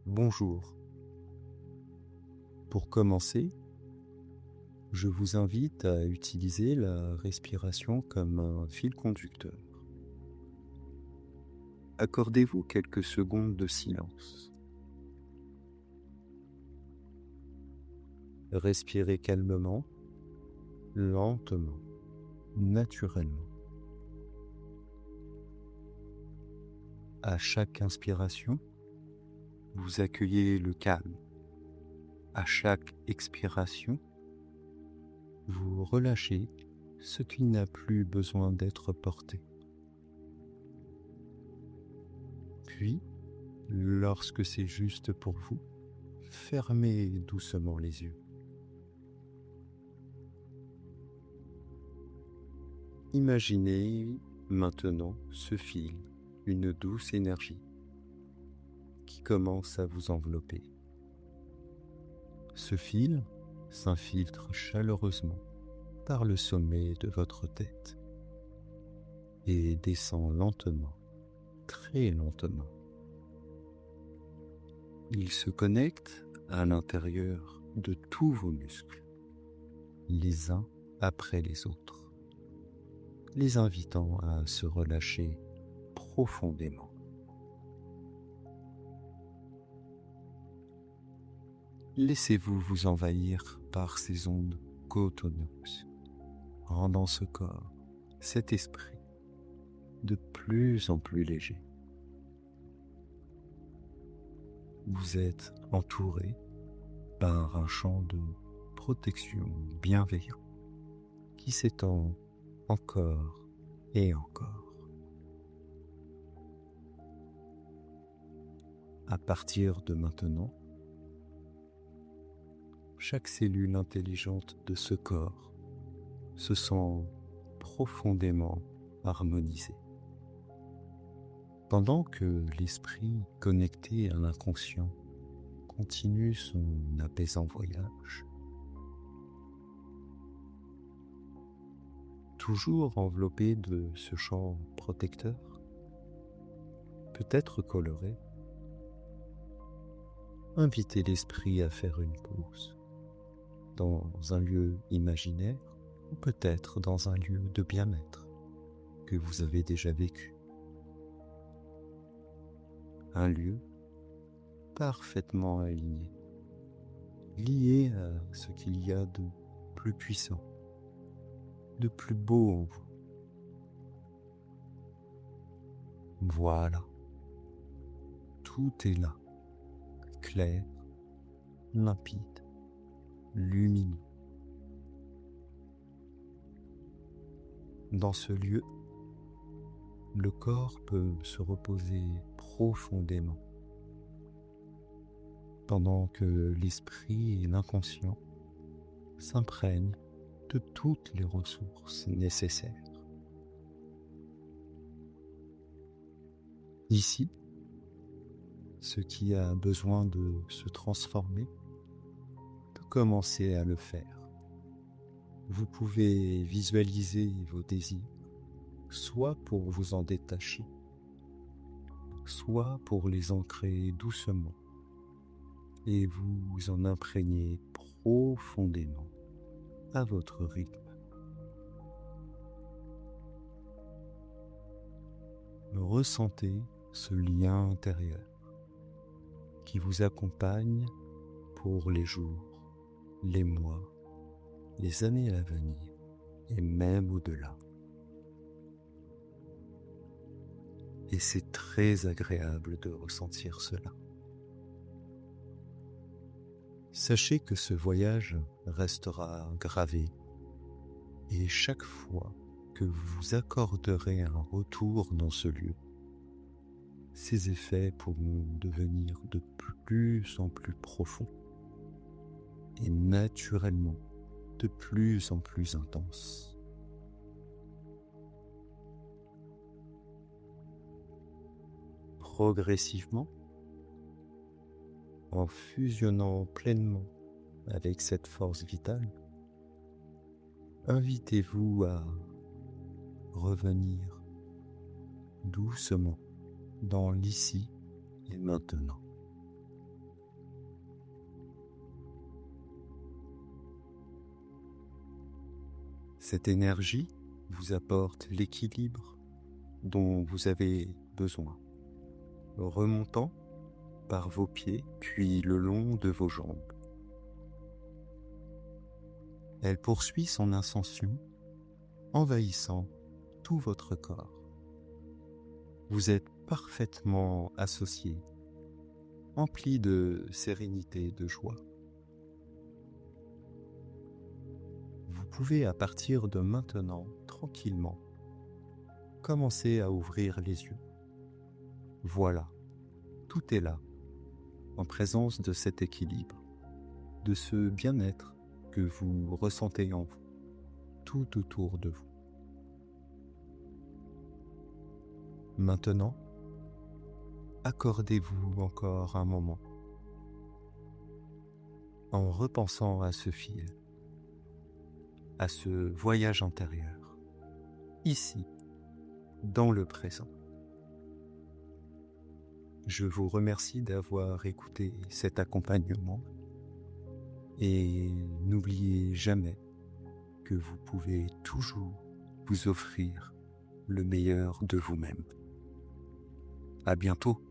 Bonjour. Pour commencer, je vous invite à utiliser la respiration comme un fil conducteur. Accordez-vous quelques secondes de silence. Respirez calmement, lentement, naturellement. À chaque inspiration, vous accueillez le calme. À chaque expiration, vous relâchez ce qui n'a plus besoin d'être porté. Puis, lorsque c'est juste pour vous, fermez doucement les yeux. Imaginez maintenant ce fil, une douce énergie qui commence à vous envelopper. Ce fil s'infiltre chaleureusement par le sommet de votre tête et descend lentement, très lentement. Il se connecte à l'intérieur de tous vos muscles, les uns après les autres, les invitant à se relâcher profondément. Laissez-vous vous envahir par ces ondes cotonneuses, rendant ce corps, cet esprit, de plus en plus léger. Vous êtes entouré par un champ de protection bienveillant qui s'étend encore et encore. À partir de maintenant, chaque cellule intelligente de ce corps se sent profondément harmonisée. Pendant que l'esprit connecté à l'inconscient continue son apaisant voyage, toujours enveloppé de ce champ protecteur, peut-être coloré, invitez l'esprit à faire une pause dans un lieu imaginaire ou peut-être dans un lieu de bien-être que vous avez déjà vécu. Un lieu parfaitement aligné, lié à ce qu'il y a de plus puissant, de plus beau en vous. Voilà, tout est là, clair, limpide, lumineux. Dans ce lieu, le corps peut se reposer profondément, pendant que l'esprit et l'inconscient s'imprègnent de toutes les ressources nécessaires. Ici, ce qui a besoin de se transformer peut commencer à le faire. Vous pouvez visualiser vos désirs, soit pour vous en détacher, soit pour les ancrer doucement et vous en imprégner profondément à votre rythme. Ressentez ce lien intérieur qui vous accompagne pour les jours, les mois, les années à venir et même au-delà. Et c'est très agréable de ressentir cela. Sachez que ce voyage restera gravé et chaque fois que vous vous accorderez un retour dans ce lieu, ces effets pourront devenir de plus en plus profonds et naturellement de plus en plus intenses. Progressivement, en fusionnant pleinement avec cette force vitale, invitez-vous à revenir doucement dans l'ici et maintenant. Cette énergie vous apporte l'équilibre dont vous avez besoin, remontant par vos pieds puis le long de vos jambes. Elle poursuit son ascension, envahissant tout votre corps. Vous êtes parfaitement associé, empli de sérénité, de joie. Vous pouvez à partir de maintenant, tranquillement, commencer à ouvrir les yeux. Voilà, tout est là, en présence de cet équilibre, de ce bien-être que vous ressentez en vous, tout autour de vous. Maintenant, accordez-vous encore un moment en repensant à ce fil, à ce voyage intérieur, ici, dans le présent. Je vous remercie d'avoir écouté cet accompagnement et n'oubliez jamais que vous pouvez toujours vous offrir le meilleur de vous-même. À bientôt.